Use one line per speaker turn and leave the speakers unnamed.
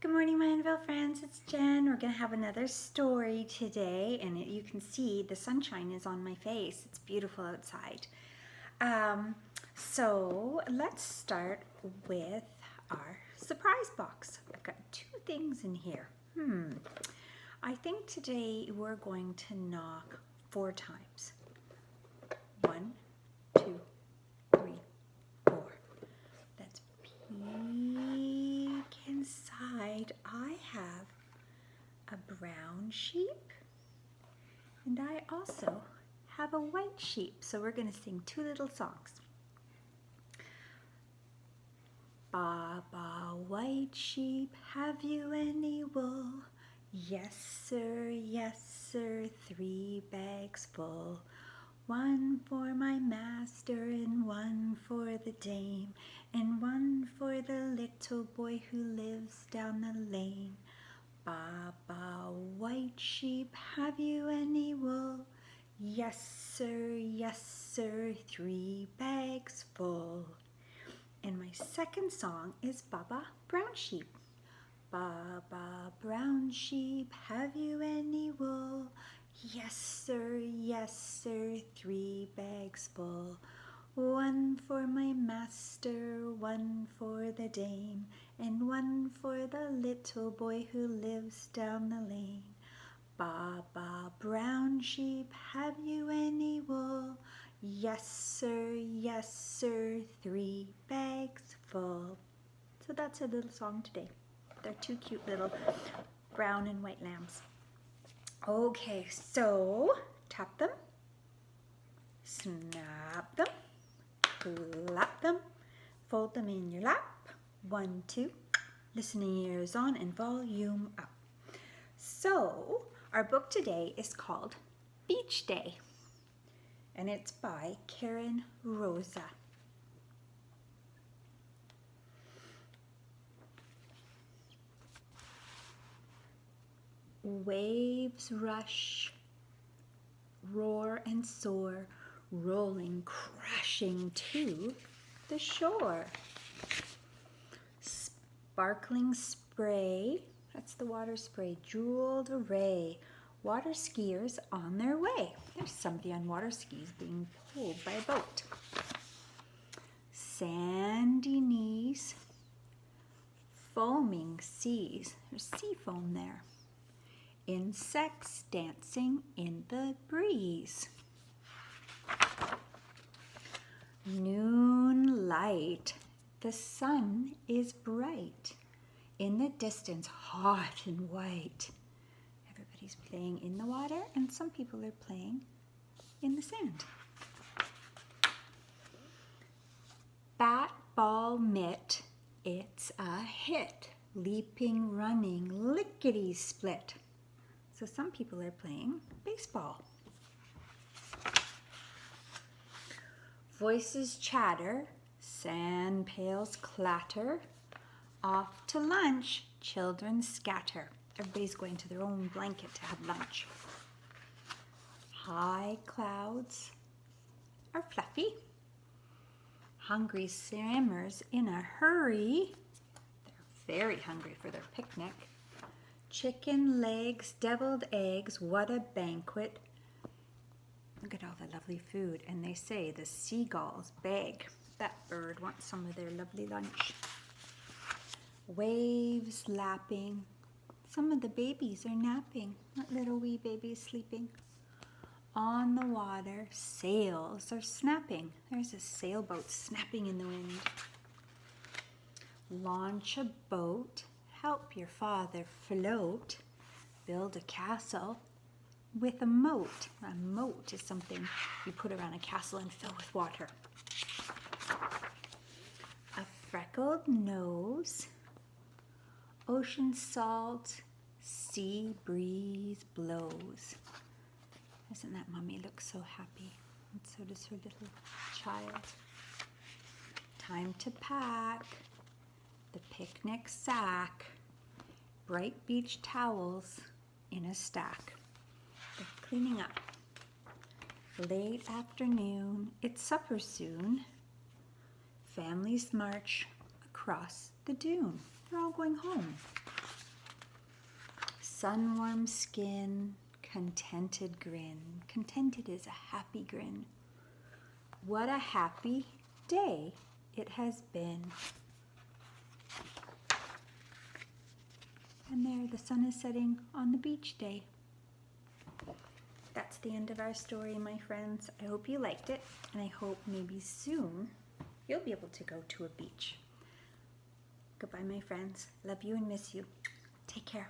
Good morning, Mineville friends. It's Jen. We're going to have another story today, and you can see the sunshine is on my face. It's beautiful outside. So let's start with our surprise box. I've got two things in here. I think today we're going to knock 4 times. 1, 2, 3, 4. Let's peek inside. I have a brown sheep and I also have a white sheep. So we're going to sing 2 little songs. Baba, white sheep, have you any wool? Yes, sir, 3 bags full. 1 for my master and 1 for the dame, and 1 for the little boy who lives down the lane. Baba, white sheep, have you any wool? Yes, sir, 3 bags full. And my second song is Baba, brown sheep. Baba, brown sheep, have you any wool? Yes, sir, 3 bags full. 1 for my master, 1 for the dame, and 1 for the little boy who lives down the lane. Baba, brown sheep, have you any wool? Yes, sir, 3 bags full. So that's a little song today. They're 2 cute little brown and white lambs. Okay, so tap them, snap them, clap them, fold them in your lap. 1, 2, listening ears on and volume up. So our book today is called Beach Day, and it's by Roosa. Waves rush, roar and soar, rolling, crashing to the shore. Sparkling spray, that's the water spray, jeweled array. Water skiers on their way. There's somebody on water skis being pulled by a boat. Sandy knees, foaming seas. There's sea foam there. Insects dancing in the breeze. Noonlight, the sun is bright. In the distance, hot and white. Everybody's playing in the water, and some people are playing in the sand. Bat, ball, mitt, it's a hit. Leaping, running, lickety-split. So some people are playing baseball. Voices chatter, sand pails clatter. Off to lunch, children scatter. Everybody's going to their own blanket to have lunch. High clouds are fluffy. Hungry swimmers in a hurry. They're very hungry for their picnic. Chicken legs, deviled eggs, what a banquet. Look at all the lovely food. And they say the seagulls beg. That bird wants some of their lovely lunch. Waves lapping. Some of the babies are napping. Not little wee babies sleeping. On the water, sails are snapping. There's a sailboat snapping in the wind. Launch a boat. Help your father float. Build a castle with a moat. A moat is something you put around a castle and fill with water. A freckled nose. Ocean salt. Sea breeze blows. Doesn't that mommy look so happy? And so does her little child. Time to pack. The picnic sack. Bright beach towels in a stack. They're cleaning up. Late afternoon, it's supper soon. Families march across the dune. They're all going home. sun-warm skin, contented grin. Contented is a happy grin. What a happy day it has been. And there, the sun is setting on the beach day. That's the end of our story, my friends. I hope you liked it, and I hope maybe soon you'll be able to go to a beach. Goodbye, my friends. Love you and miss you. Take care.